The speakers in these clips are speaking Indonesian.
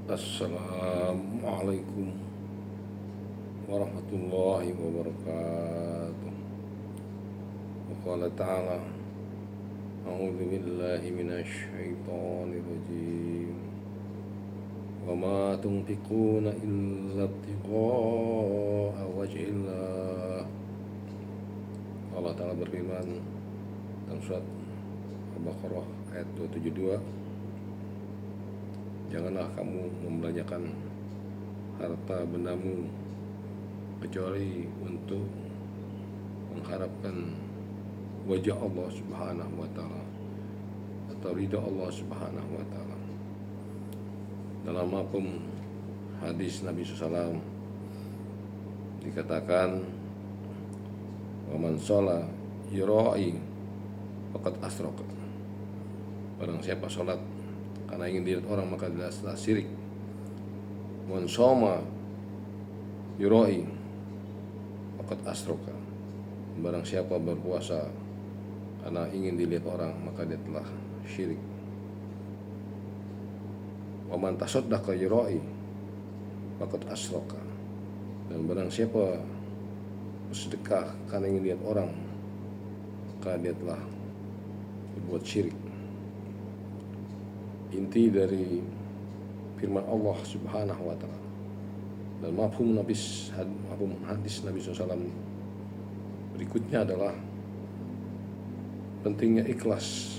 Assalamualaikum warahmatullahi wabarakatuh. Wa qala ta'ala a'udzu billahi minasy syaithanir rajim. Wa ma tunfiquna illa ibtigha'a wajhillah. Allah Ta'ala berfirman dalam surat Al-Baqarah ayat 272, janganlah kamu membelanjakan harta bendamu kecuali untuk mengharapkan wajah Allah Subhanahu wa Ta'ala atau ridha Allah Subhanahu wa Ta'ala. Dalam mafhum hadis Nabi SAW dikatakan, wa man sholat yura'i faqad asyraka. Barang siapa sholat karena ingin dilihat orang maka dia telah syirik. Man shoma yura'i faqad asyraka. Barang siapa berpuasa karena ingin dilihat orang maka dia telah syirik. Wa man tasaddaqa yura'i faqad asyraka. Dan barang siapa bersedekah karena ingin dilihat orang maka dia telah berbuat syirik. Inti dari firman Allah Subhanahu wa Ta'ala dan mafhum hadis Nabi SAW berikutnya adalah pentingnya ikhlas.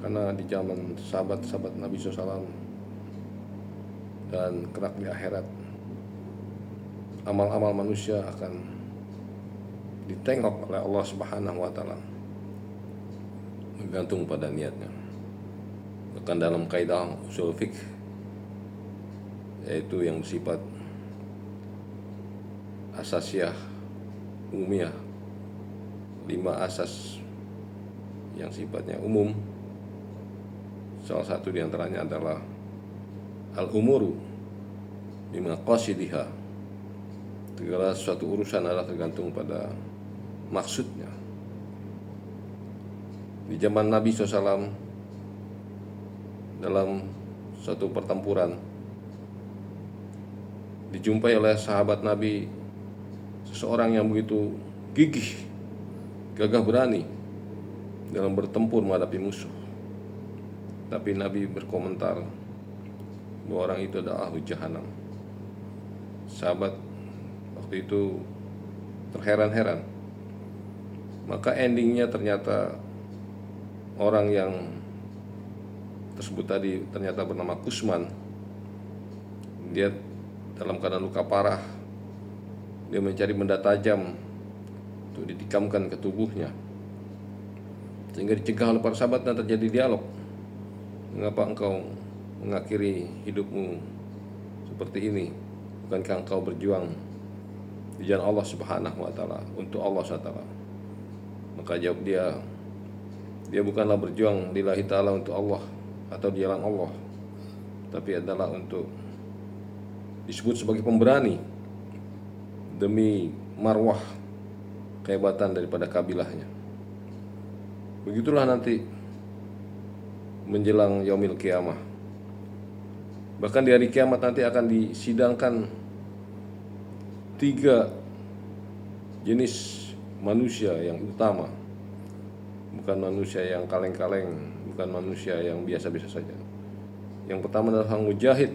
Karena di zaman sahabat-sahabat Nabi SAW dan kelak di akhirat, amal-amal manusia akan ditengok oleh Allah Subhanahu wa Ta'ala, bergantung pada niatnya. Bahkan dalam kaidah usul fiqh, yaitu yang bersifat asasiyah umumiyah, 5 asas yang sifatnya umum. Salah satu diantaranya adalah al-umuru bimaqasidiha. Segala suatu urusan adalah tergantung pada maksudnya. Di zaman Nabi SAW, dalam suatu pertempuran, dijumpai oleh sahabat Nabi seseorang yang begitu gigih, gagah berani dalam bertempur menghadapi musuh. Tapi Nabi berkomentar bahwa orang itu adalah ahlu jahanam. Sahabat waktu itu terheran-heran. Maka endingnya ternyata orang yang tersebut tadi ternyata bernama Kusman. Dia dalam keadaan luka parah. Dia mencari benda tajam untuk ditikamkan ke tubuhnya, sehingga dicegah oleh para sahabat dan terjadi dialog. Mengapa engkau mengakhiri hidupmu seperti ini? Bukankah engkau berjuang di jalan Allah Subhanahu wa Ta'ala, untuk Allah SWT? Maka jawab dia bukanlah berjuang lillahi ta'ala untuk Allah atau di jalan Allah, tapi adalah untuk disebut sebagai pemberani demi marwah kehebatan daripada kabilahnya. Begitulah nanti menjelang yaumil kiamah. Bahkan di hari kiamat nanti akan disidangkan 3 jenis manusia yang utama. Bukan manusia yang kaleng-kaleng, bukan manusia yang biasa-biasa saja. Yang pertama adalah sang mujahid.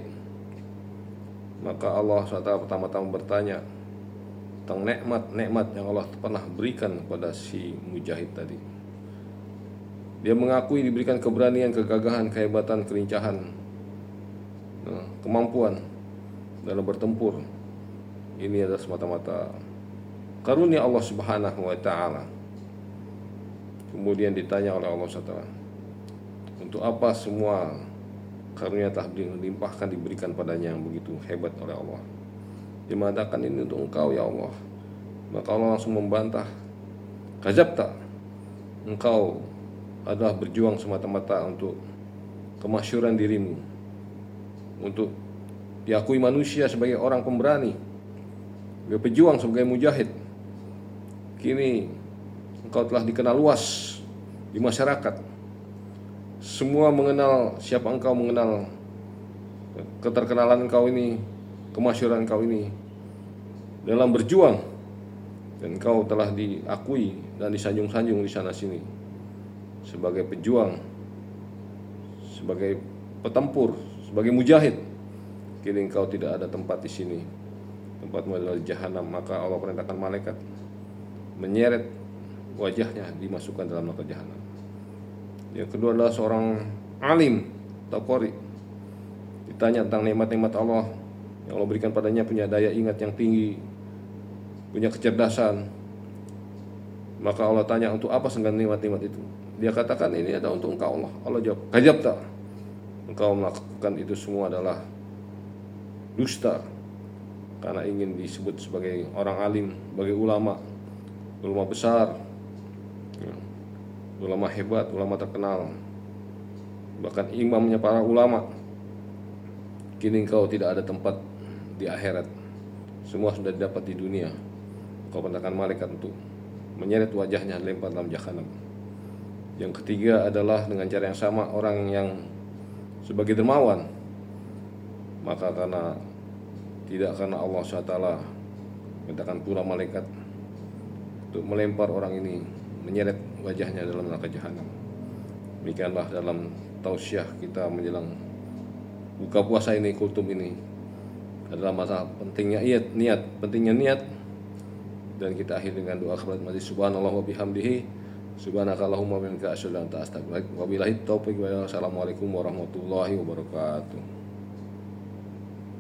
Maka Allah SWT pertama-tama bertanya tentang nikmat-nikmat yang Allah pernah berikan kepada si mujahid tadi. Dia mengakui diberikan keberanian, kegagahan, kehebatan, kelincahan, kemampuan dalam bertempur. Ini adalah semata-mata karunia Allah Subhanahu wa Ta'ala. Kemudian ditanya oleh Allah SWT, untuk apa semua karunia telah dilimpahkan diberikan padanya yang begitu hebat oleh Allah? Dia mengatakan, ini untuk engkau ya Allah. Maka Allah langsung membantah, kadzabta, engkau adalah berjuang semata-mata untuk kemasyhuran dirimu, untuk diakui manusia sebagai orang pemberani, sebagai pejuang, sebagai mujahid. Kini engkau telah dikenal luas di masyarakat. Semua mengenal siapa engkau, mengenal keterkenalan engkau ini, kemasyhuran engkau ini dalam berjuang, dan engkau telah diakui dan disanjung-sanjung di sana sini sebagai pejuang, sebagai petempur, sebagai mujahid. Kini engkau tidak ada tempat di sini, tempatmu adalah jahanam. Maka Allah perintahkan malaikat menyeret wajahnya, dimasukkan dalam neraka jahanam. Yang kedua adalah seorang alim atau qori, ditanya tentang nikmat-nikmat Allah yang Allah berikan padanya, punya daya ingat yang tinggi, punya kecerdasan. Maka Allah tanya, untuk apa segala nikmat-nikmat itu? Dia katakan, ini adalah untuk engkau Allah. Allah jawab, kadzabta, engkau melakukan itu semua adalah dusta, karena ingin disebut sebagai orang alim, sebagai ulama besar, ulama hebat, ulama terkenal, bahkan imamnya para ulama. Kini engkau tidak ada tempat di akhirat, semua sudah didapat di dunia. Kau perintahkan malaikat untuk menyeret wajahnya, lempar dalam jahanam. Yang ketiga adalah dengan cara yang sama, orang yang sebagai dermawan, maka tidak karena Allah SWT perintahkan pula malaikat untuk melempar orang ini, menyeret wajahnya dalam neraka jahanam. Demikianlah dalam tausiah kita menjelang buka puasa ini, kultum ini adalah masalah pentingnya niat, dan kita akhir dengan doa kafaratul majlis. Subhanallah wa bihamdihi, subhanakallahumma wa bihamdika asyhadu an la ilaha illa anta astaghfiruka wa atubu ilaik. Wassalamualaikum warahmatullahi wabarakatuh.